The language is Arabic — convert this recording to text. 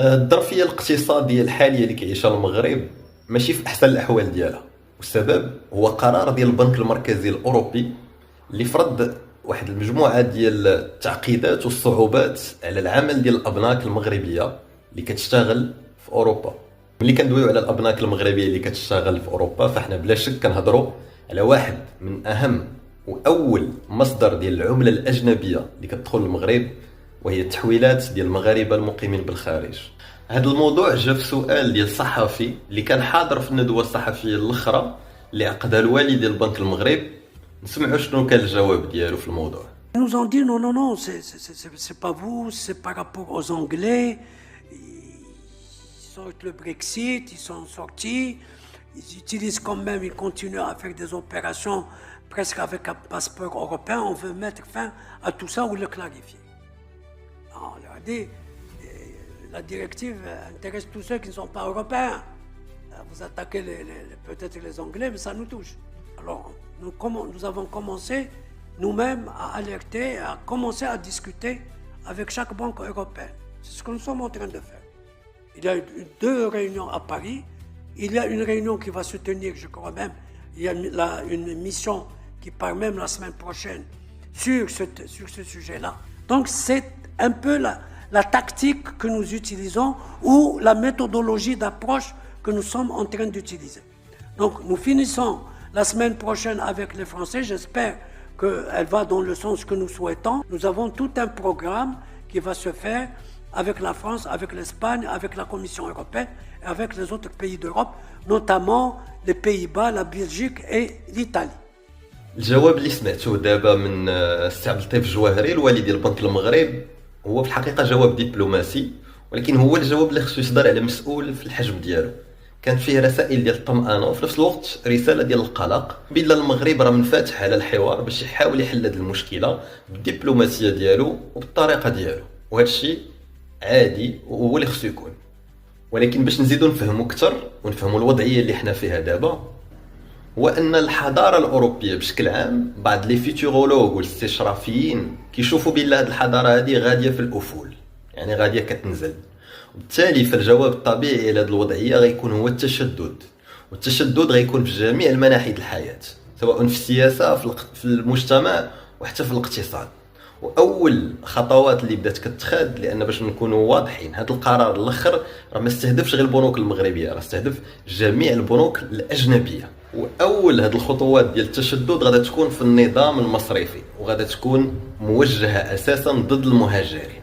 الظرفيه الاقتصاديه الحاليه اللي كيعيشها المغرب ماشي في احسن الاحوال ديالها، والسبب هو قرار ديال البنك المركزي الاوروبي اللي فرض واحد المجموعه ديال التعقيدات والصعوبات على العمل ديال الابناك المغربيه اللي كتشتغل في اوروبا. ملي كندويو على الابناك المغربيه اللي كتشتغل في اوروبا فاحنا بلا شك كنهضروا على واحد من اهم واول مصدر ديال العمله الاجنبيه اللي كتدخل للمغرب، وهي التحويلات ديال المغاربه المقيمين بالخارج. هذا الموضوع جا في سؤال ديال صحفي اللي كان حاضر في الندوه الصحفيه الاخرى اللي عقدها الوالي ديال البنك المغرب. نسمعوا شنو كان الجواب ديالو في الموضوع. Ils nous ont dit non, non, non, c'est pas vous, c'est par rapport aux Anglais. Ils sortent le Brexit, ils sont sortis, ils utilisent quand même, ils continuent à faire des opérations presque avec un passeport européen. On veut mettre fin à tout ça ou le clarifier. On leur a dit, la directive intéresse tous ceux qui ne sont pas européens. Vous attaquez peut-être les Anglais, mais ça nous touche. Alors, nous avons commencé nous-mêmes à alerter, à commencer à discuter avec chaque banque européenne. C'est ce que nous sommes en train de faire. Il y a eu 2 réunions à Paris. Il y a une réunion qui va se tenir, je crois même, il y a une mission qui part même la semaine prochaine sur ce sujet-là. Donc c'est un peu la tactique que nous utilisons ou la méthodologie d'approche que nous sommes en train d'utiliser. Donc nous finissons la semaine prochaine avec les Français, j'espère qu'elle va dans le sens que nous souhaitons. Nous avons tout un programme qui va se faire avec la France, avec l'Espagne, avec la Commission européenne et avec les autres pays d'Europe, notamment les Pays-Bas, la Belgique et l'Italie. الجواب اللي سمعته دابا من السي عبد اللطيف الجواهري الوالي ديال البنك المغرب هو في الحقيقه جواب دبلوماسي، ولكن هو الجواب اللي خصو يصدر على مسؤول في الحجم ديالو. كان فيه رسائل ديال الطمأنة وفي نفس الوقت رسالة ديال القلق بلا المغرب راه منفتح على الحوار باش يحاول يحل هذه المشكلة بالدبلوماسية ديالو وبالطريقة ديالو، وهذا الشيء عادي وهو اللي خصو يكون. ولكن باش نزيدو نفهمو اكثر ونفهمو الوضعية اللي حنا فيها دابا، هو ان الحضارة الأوروبية بشكل عام بعض لي فيتورولوج والاستشرافيين كيشوفوا بلا هذه الحضارة هذه غادية في الأفول، يعني غادية كتنزل. وبالتالي فالجواب الطبيعي إلى هذه الوضعية غيكون هو التشدد، والتشدد غيكون في جميع المناحي الحياة، سواء في السياسة في المجتمع وحتى في الاقتصاد. واول خطوات اللي بدات كتخاد، لان باش نكونوا واضحين هذا القرار الاخر راه ما استهدفش غير البنوك المغربيه، راه استهدف جميع البنوك الاجنبيه. واول هذه الخطوات ديال التشدد غادا تكون في النظام المصرفي، وغادا تكون موجهه اساسا ضد المهاجرين.